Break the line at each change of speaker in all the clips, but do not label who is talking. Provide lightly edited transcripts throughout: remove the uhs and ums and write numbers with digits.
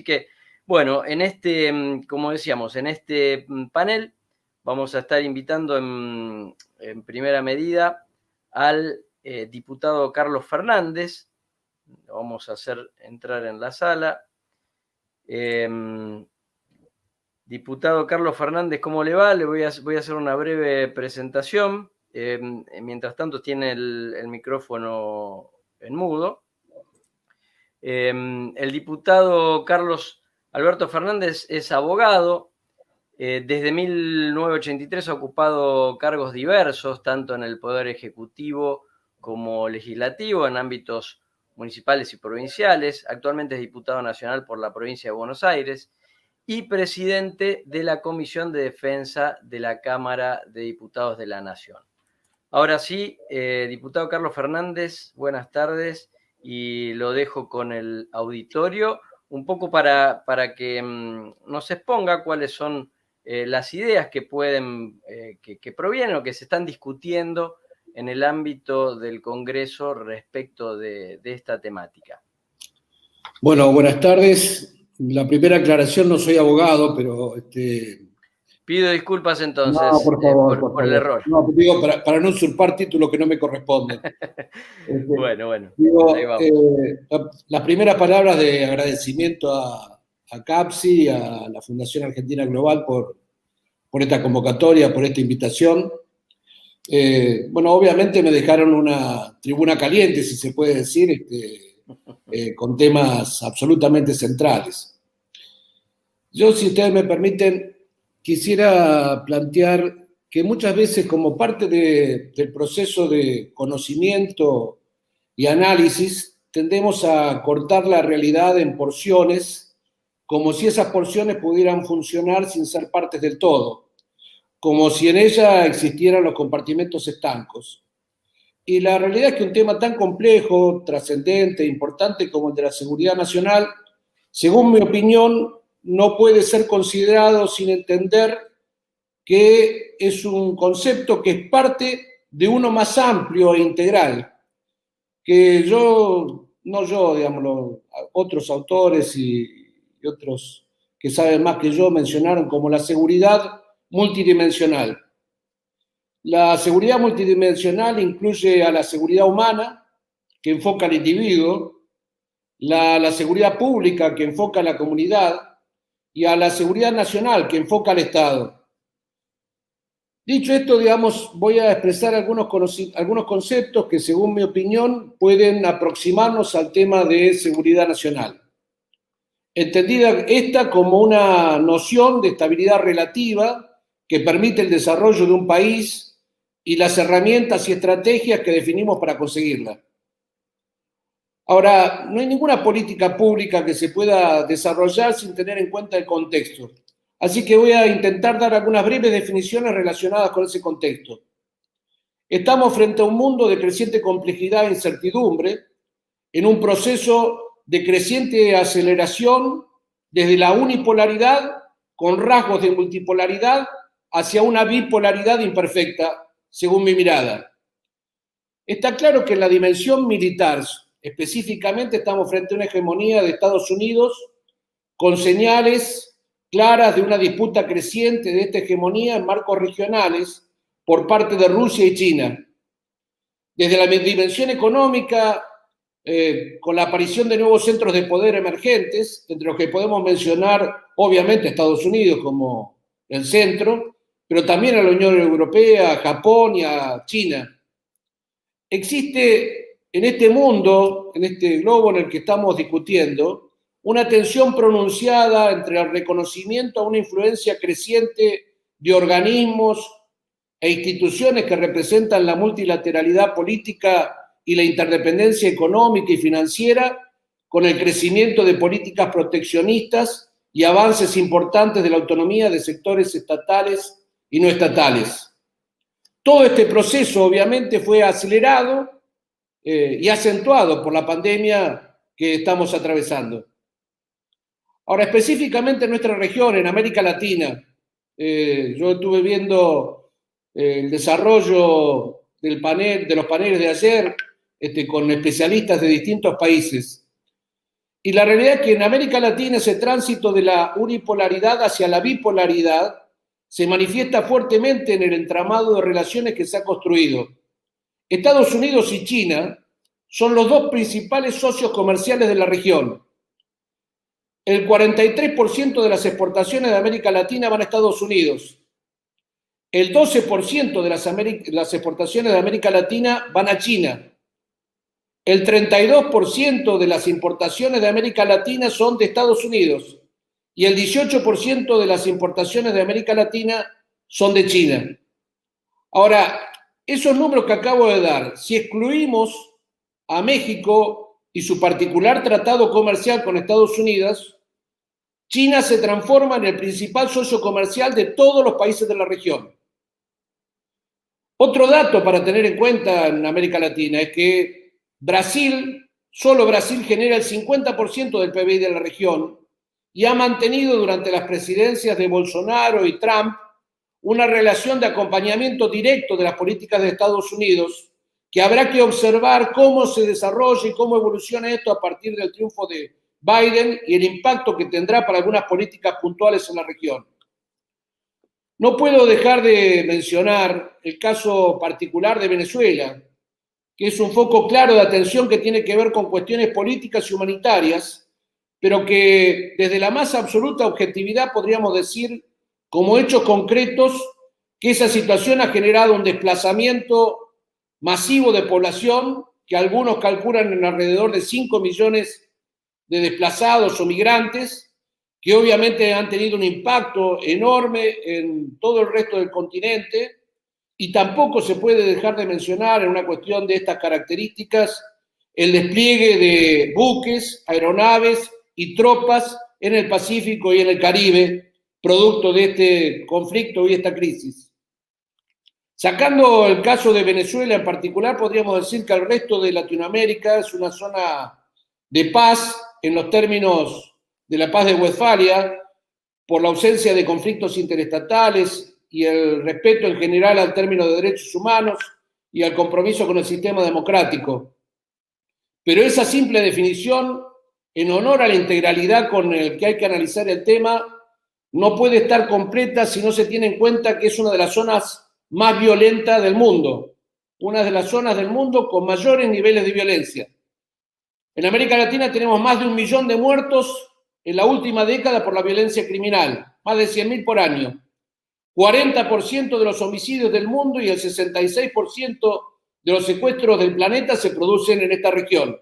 que, bueno, en este, como decíamos, en este panel vamos a estar invitando en primera medida al diputado Carlos Fernández. Lo vamos a hacer entrar en la sala. Diputado Carlos Fernández, ¿cómo le va? Le voy a hacer una breve presentación. Mientras tanto, tiene el micrófono en mudo. El diputado Carlos Alberto Fernández es abogado. Desde 1983 ha ocupado cargos diversos, tanto en el Poder Ejecutivo como Legislativo, en ámbitos municipales y provinciales. Actualmente es diputado nacional por la provincia de Buenos Aires y presidente de la Comisión de Defensa de la Cámara de Diputados de la Nación. Ahora sí, diputado Carlos Fernández, buenas tardes, y lo dejo con el auditorio, un poco para que nos exponga cuáles son las ideas que pueden, que provienen o que se están discutiendo en el ámbito del Congreso respecto de esta temática.
Bueno, buenas tardes. La primera aclaración, no soy abogado, pero...
Pido disculpas entonces
no, por favor,
por el error.
No, digo, para no usurpar títulos que no me corresponden.
Bueno,
digo,
ahí vamos.
Las primeras palabras de agradecimiento a CAPSI, a la Fundación Argentina Global por esta convocatoria, por esta invitación. Bueno, obviamente me dejaron una tribuna caliente, si se puede decir, con temas absolutamente centrales. Yo, si ustedes me permiten, quisiera plantear que muchas veces, como parte del proceso de conocimiento y análisis, tendemos a cortar la realidad en porciones, como si esas porciones pudieran funcionar sin ser partes del todo, como si en ella existieran los compartimentos estancos. Y la realidad es que un tema tan complejo, trascendente, importante como el de la seguridad nacional, según mi opinión, no puede ser considerado sin entender que es un concepto que es parte de uno más amplio e integral, que digamos, otros autores y otros que saben más que yo mencionaron como la seguridad multidimensional. La seguridad multidimensional incluye a la seguridad humana, que enfoca al individuo, la seguridad pública, que enfoca a la comunidad, y a la seguridad nacional, que enfoca al Estado. Dicho esto, digamos, voy a expresar algunos conceptos que, según mi opinión, pueden aproximarnos al tema de seguridad nacional. Entendida esta como una noción de estabilidad relativa que permite el desarrollo de un país y las herramientas y estrategias que definimos para conseguirla. Ahora, no hay ninguna política pública que se pueda desarrollar sin tener en cuenta el contexto. Así que voy a intentar dar algunas breves definiciones relacionadas con ese contexto. Estamos frente a un mundo de creciente complejidad e incertidumbre, en un proceso de creciente aceleración desde la unipolaridad, con rasgos de multipolaridad, hacia una bipolaridad imperfecta, según mi mirada. Está claro que en la dimensión militar, específicamente, estamos frente a una hegemonía de Estados Unidos con señales claras de una disputa creciente de esta hegemonía en marcos regionales por parte de Rusia y China. Desde la dimensión económica, con la aparición de nuevos centros de poder emergentes, entre los que podemos mencionar, obviamente, Estados Unidos como el centro, pero también a la Unión Europea, a Japón y a China. Existe en este mundo, en este globo en el que estamos discutiendo, una tensión pronunciada entre el reconocimiento a una influencia creciente de organismos e instituciones que representan la multilateralidad política y la interdependencia económica y financiera, con el crecimiento de políticas proteccionistas y avances importantes de la autonomía de sectores estatales y no estatales. Todo este proceso, obviamente, fue acelerado y acentuado por la pandemia que estamos atravesando. Ahora, específicamente en nuestra región, en América Latina, yo estuve viendo el desarrollo de los paneles de ayer con especialistas de distintos países. Y la realidad es que en América Latina ese tránsito de la unipolaridad hacia la bipolaridad se manifiesta fuertemente en el entramado de relaciones que se ha construido. Estados Unidos y China son los dos principales socios comerciales de la región. El 43% de las exportaciones de América Latina van a Estados Unidos. El 12% de las exportaciones de América Latina van a China. El 32% de las importaciones de América Latina son de Estados Unidos y el 18% de las importaciones de América Latina son de China. Ahora, esos números que acabo de dar, si excluimos a México y su particular tratado comercial con Estados Unidos, China se transforma en el principal socio comercial de todos los países de la región. Otro dato para tener en cuenta en América Latina es que solo Brasil genera el 50% del PBI de la región y ha mantenido durante las presidencias de Bolsonaro y Trump una relación de acompañamiento directo de las políticas de Estados Unidos, que habrá que observar cómo se desarrolla y cómo evoluciona esto a partir del triunfo de Biden y el impacto que tendrá para algunas políticas puntuales en la región. No puedo dejar de mencionar el caso particular de Venezuela, que es un foco claro de atención que tiene que ver con cuestiones políticas y humanitarias, pero que desde la más absoluta objetividad podríamos decir, como hechos concretos, que esa situación ha generado un desplazamiento masivo de población, que algunos calculan en alrededor de 5 millones de desplazados o migrantes, que obviamente han tenido un impacto enorme en todo el resto del continente. Y tampoco se puede dejar de mencionar en una cuestión de estas características el despliegue de buques, aeronaves y tropas en el Pacífico y en el Caribe, producto de este conflicto y esta crisis. Sacando el caso de Venezuela en particular, podríamos decir que el resto de Latinoamérica es una zona de paz en los términos de la paz de Westfalia, por la ausencia de conflictos interestatales y el respeto en general al término de derechos humanos y al compromiso con el sistema democrático. Pero esa simple definición, en honor a la integralidad con el que hay que analizar el tema, no puede estar completa si no se tiene en cuenta que es una de las zonas más violentas del mundo, una de las zonas del mundo con mayores niveles de violencia. En América Latina tenemos más de 1 millón de muertos en la última década por la violencia criminal, más de 100.000 por año. 40% de los homicidios del mundo y el 66% de los secuestros del planeta se producen en esta región.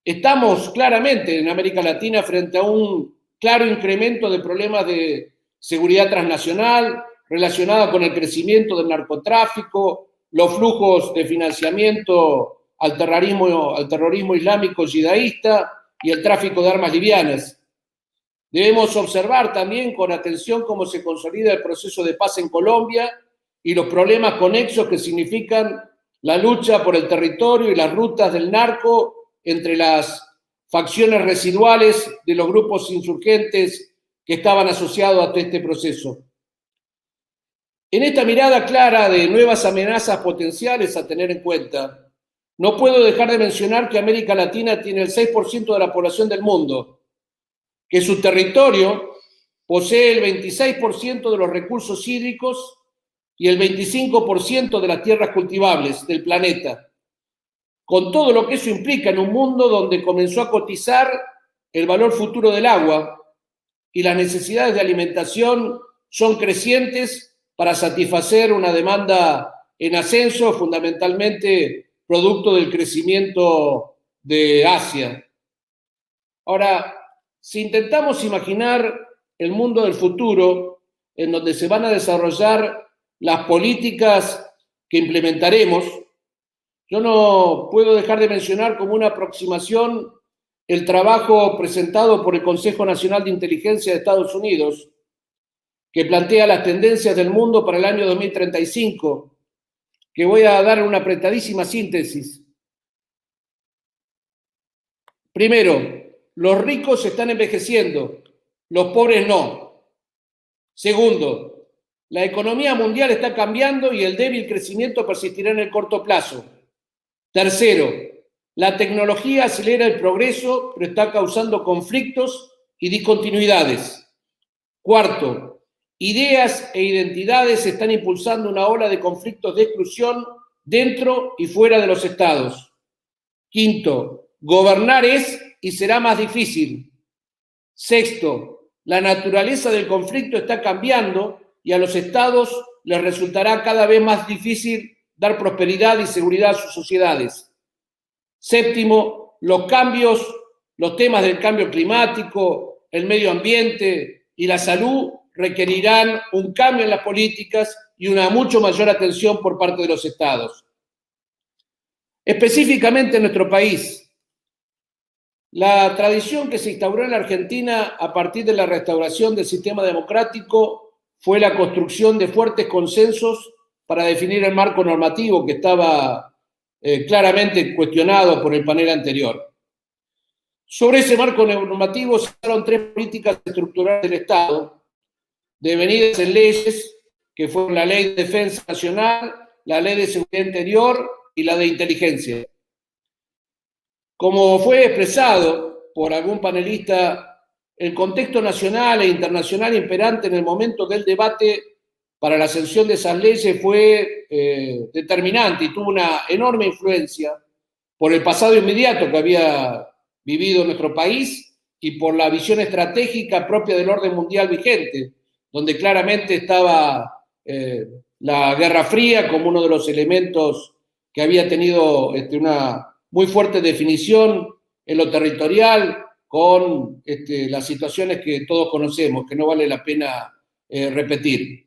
Estamos claramente en América Latina frente a un claro incremento de problemas de seguridad transnacional relacionada con el crecimiento del narcotráfico, los flujos de financiamiento al terrorismo islámico yidaísta y el tráfico de armas livianas. Debemos observar también con atención cómo se consolida el proceso de paz en Colombia y los problemas conexos que significan la lucha por el territorio y las rutas del narco entre las facciones residuales de los grupos insurgentes que estaban asociados a este proceso. En esta mirada clara de nuevas amenazas potenciales a tener en cuenta, no puedo dejar de mencionar que América Latina tiene el 6% de la población del mundo, que su territorio posee el 26% de los recursos hídricos y el 25% de las tierras cultivables del planeta, con todo lo que eso implica en un mundo donde comenzó a cotizar el valor futuro del agua y las necesidades de alimentación son crecientes para satisfacer una demanda en ascenso, fundamentalmente producto del crecimiento de Asia. Ahora, si intentamos imaginar el mundo del futuro, en donde se van a desarrollar las políticas que implementaremos, yo no puedo dejar de mencionar como una aproximación el trabajo presentado por el Consejo Nacional de Inteligencia de Estados Unidos, que plantea las tendencias del mundo para el año 2035, que voy a dar una apretadísima síntesis. Primero, los ricos están envejeciendo, los pobres no. Segundo, la economía mundial está cambiando y el débil crecimiento persistirá en el corto plazo. Tercero, La tecnología acelera el progreso, pero está causando conflictos y discontinuidades. Cuarto, ideas e identidades están impulsando una ola de conflictos de exclusión dentro y fuera de los estados. Quinto, gobernar es y será más difícil. Sexto, la naturaleza del conflicto está cambiando y a los estados les resultará cada vez más difícil dar prosperidad y seguridad a sus sociedades. Séptimo, los temas del cambio climático, el medio ambiente y la salud requerirán un cambio en las políticas y una mucho mayor atención por parte de los estados. Específicamente en nuestro país, la tradición que se instauró en la Argentina a partir de la restauración del sistema democrático fue la construcción de fuertes consensos para definir el marco normativo que estaba claramente cuestionado por el panel anterior. Sobre ese marco normativo se usaron 3 políticas estructurales del Estado, devenidas en leyes, que fueron la Ley de Defensa Nacional, la Ley de Seguridad Interior y la de Inteligencia. Como fue expresado por algún panelista, el contexto nacional e internacional imperante en el momento del debate para la sanción de esas leyes fue determinante y tuvo una enorme influencia por el pasado inmediato que había vivido nuestro país y por la visión estratégica propia del orden mundial vigente, donde claramente estaba la Guerra Fría como uno de los elementos que había tenido una muy fuerte definición en lo territorial, con las situaciones que todos conocemos, que no vale la pena repetir.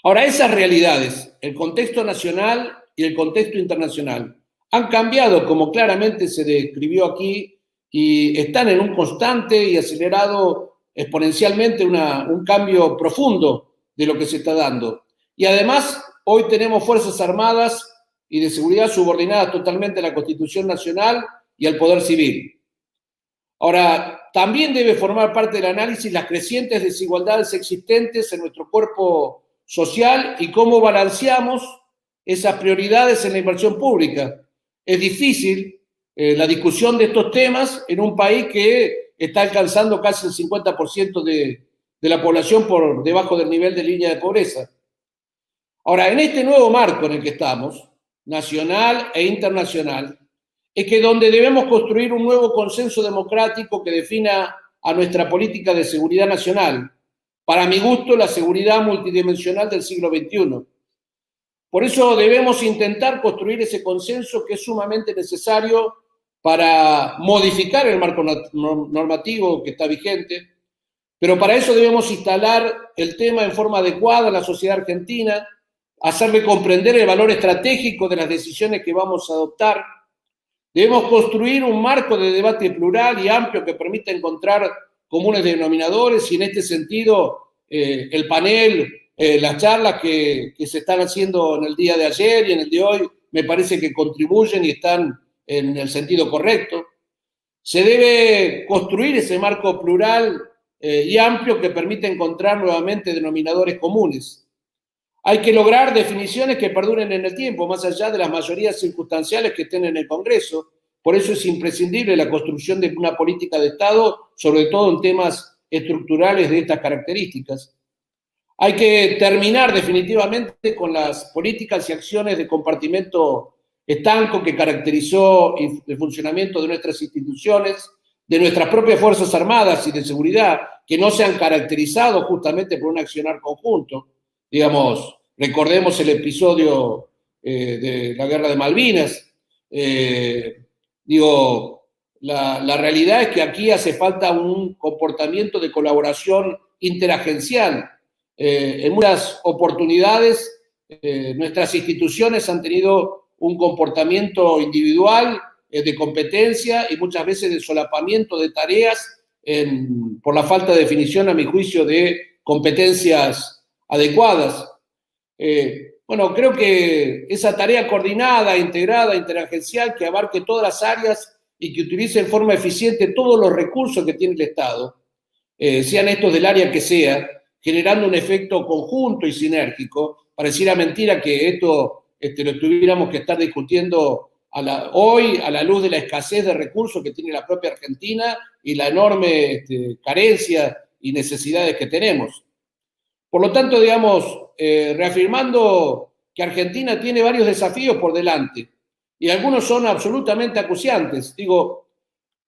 Ahora, esas realidades, el contexto nacional y el contexto internacional, han cambiado, como claramente se describió aquí, y están en un constante y acelerado exponencialmente un cambio profundo de lo que se está dando. Y además, hoy tenemos Fuerzas Armadas y de seguridad subordinadas totalmente a la Constitución Nacional y al Poder Civil. Ahora, también debe formar parte del análisis las crecientes desigualdades existentes en nuestro cuerpo social y cómo balanceamos esas prioridades en la inversión pública. Es difícil la discusión de estos temas en un país que está alcanzando casi el 50% de la población por debajo del nivel de línea de pobreza. Ahora, en este nuevo marco en el que estamos, nacional e internacional, es que donde debemos construir un nuevo consenso democrático que defina a nuestra política de seguridad nacional. Para mi gusto, la seguridad multidimensional del siglo XXI. Por eso debemos intentar construir ese consenso que es sumamente necesario para modificar el marco normativo que está vigente, pero para eso debemos instalar el tema en forma adecuada en la sociedad argentina, hacerle comprender el valor estratégico de las decisiones que vamos a adoptar. Debemos construir un marco de debate plural y amplio que permita encontrar comunes denominadores y en este sentido el panel, las charlas que se están haciendo en el día de ayer y en el de hoy me parece que contribuyen y están en el sentido correcto. Se debe construir ese marco plural y amplio que permita encontrar nuevamente denominadores comunes. Hay que lograr definiciones que perduren en el tiempo, más allá de las mayorías circunstanciales que estén en el Congreso. Por eso es imprescindible la construcción de una política de Estado, sobre todo en temas estructurales de estas características. Hay que terminar definitivamente con las políticas y acciones de compartimento estanco que caracterizó el funcionamiento de nuestras instituciones, de nuestras propias Fuerzas Armadas y de seguridad, que no se han caracterizado justamente por un accionar conjunto. Digamos, recordemos el episodio de la Guerra de Malvinas. La realidad es que aquí hace falta un comportamiento de colaboración interagencial. En muchas oportunidades, nuestras instituciones han tenido un comportamiento individual de competencia y muchas veces de solapamiento de tareas por la falta de definición, a mi juicio, de competencias adecuadas. Creo que esa tarea coordinada, integrada, interagencial, que abarque todas las áreas y que utilice en forma eficiente todos los recursos que tiene el Estado, sean estos del área que sea, generando un efecto conjunto y sinérgico. Pareciera mentira que esto lo tuviéramos que estar discutiendo hoy, a la luz de la escasez de recursos que tiene la propia Argentina y la enorme carencia y necesidades que tenemos. Por lo tanto, digamos, reafirmando que Argentina tiene varios desafíos por delante y algunos son absolutamente acuciantes. Digo,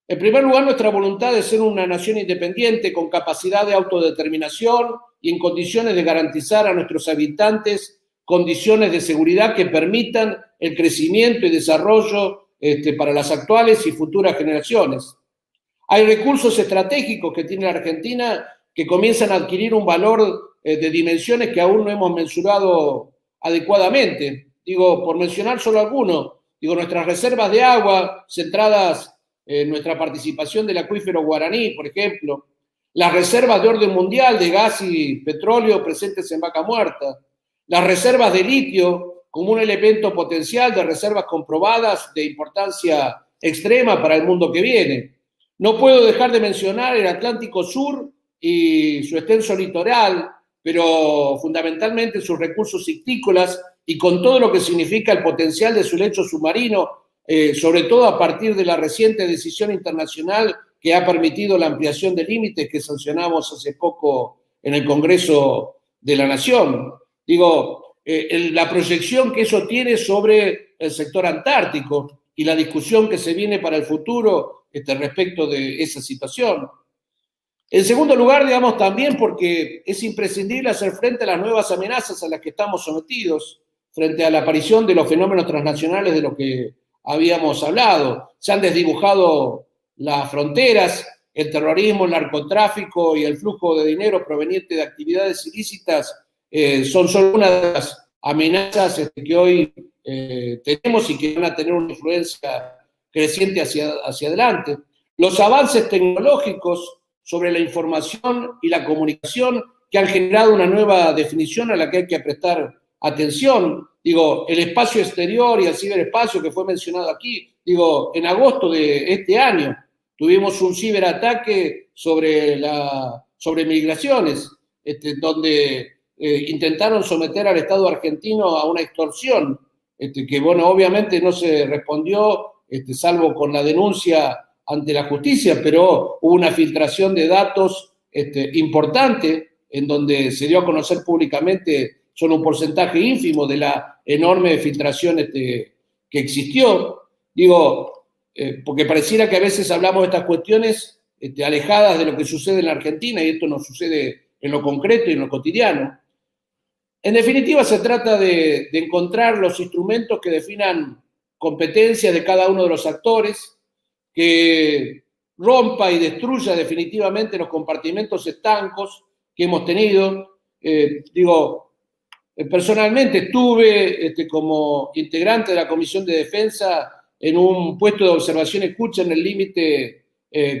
en primer lugar, nuestra voluntad de ser una nación independiente con capacidad de autodeterminación y en condiciones de garantizar a nuestros habitantes condiciones de seguridad que permitan el crecimiento y desarrollo para las actuales y futuras generaciones. Hay recursos estratégicos que tiene la Argentina que comienzan a adquirir un valor de dimensiones que aún no hemos mensurado adecuadamente. Digo, por mencionar solo alguno, digo, nuestras reservas de agua centradas en nuestra participación del acuífero guaraní, por ejemplo, las reservas de orden mundial de gas y petróleo presentes en Vaca Muerta, las reservas de litio como un elemento potencial de reservas comprobadas de importancia extrema para el mundo que viene. No puedo dejar de mencionar el Atlántico Sur y su extenso litoral, pero fundamentalmente sus recursosictícolas y con todo lo que significa el potencial de su lecho submarino, sobre todo a partir de la reciente decisión internacional que ha permitido la ampliación de límites que sancionamos hace poco en el Congreso de la Nación. Digo, la proyección que eso tiene sobre el sector antártico y la discusión que se viene para el futuro respecto de esa situación. En segundo lugar, digamos, también porque es imprescindible hacer frente a las nuevas amenazas a las que estamos sometidos frente a la aparición de los fenómenos transnacionales de los que habíamos hablado. Se han desdibujado las fronteras, el terrorismo, el narcotráfico y el flujo de dinero proveniente de actividades ilícitas son solo una de las amenazas que hoy tenemos y que van a tener una influencia creciente hacia adelante. Los avances tecnológicos sobre la información y la comunicación que han generado una nueva definición a la que hay que prestar atención. Digo, el espacio exterior y el ciberespacio que fue mencionado aquí. Digo, en agosto de este año tuvimos un ciberataque sobre migraciones, donde intentaron someter al Estado argentino a una extorsión, que, bueno, obviamente no se respondió, salvo con la denuncia ante la justicia, pero hubo una filtración de datos importante en donde se dio a conocer públicamente solo un porcentaje ínfimo de la enorme filtración que existió. Digo, porque pareciera que a veces hablamos de estas cuestiones alejadas de lo que sucede en la Argentina y esto no sucede en lo concreto y en lo cotidiano. En definitiva, se trata de encontrar los instrumentos que definan competencias de cada uno de los actores, que rompa y destruya definitivamente los compartimentos estancos que hemos tenido. Personalmente estuve como integrante de la Comisión de Defensa en un puesto de observación escucha en el límite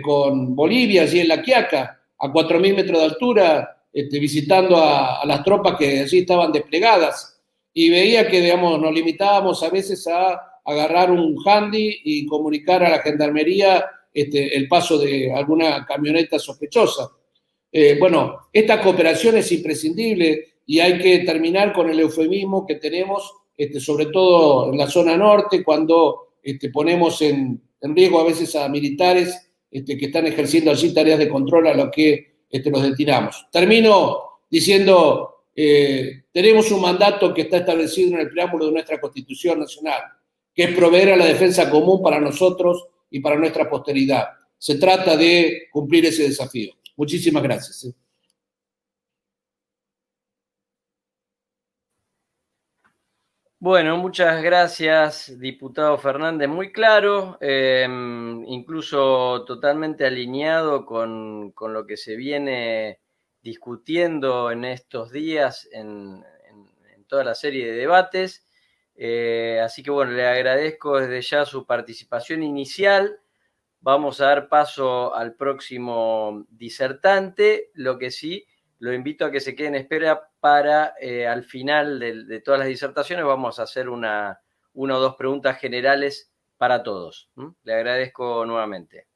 con Bolivia, allí en La Quiaca, a 4.000 metros de altura, visitando a las tropas que allí estaban desplegadas. Y veía que, digamos, nos limitábamos a veces a agarrar un handy y comunicar a la gendarmería el paso de alguna camioneta sospechosa. Bueno, esta cooperación es imprescindible y hay que terminar con el eufemismo que tenemos, sobre todo en la zona norte, cuando ponemos en riesgo a veces a militares que están ejerciendo allí tareas de control a lo que los destinamos. Termino diciendo, tenemos un mandato que está establecido en el preámbulo de nuestra Constitución Nacional, que es proveer a la defensa común para nosotros y para nuestra posteridad. Se trata de cumplir ese desafío. Muchísimas gracias.
Bueno, muchas gracias, diputado Fernández. Muy claro, incluso totalmente alineado con lo que se viene discutiendo en estos días en toda la serie de debates. Así que bueno, le agradezco desde ya su participación inicial. Vamos a dar paso al próximo disertante. Lo que sí, lo invito a que se quede en espera para al final de todas las disertaciones vamos a hacer una o dos preguntas generales para todos. Le agradezco nuevamente.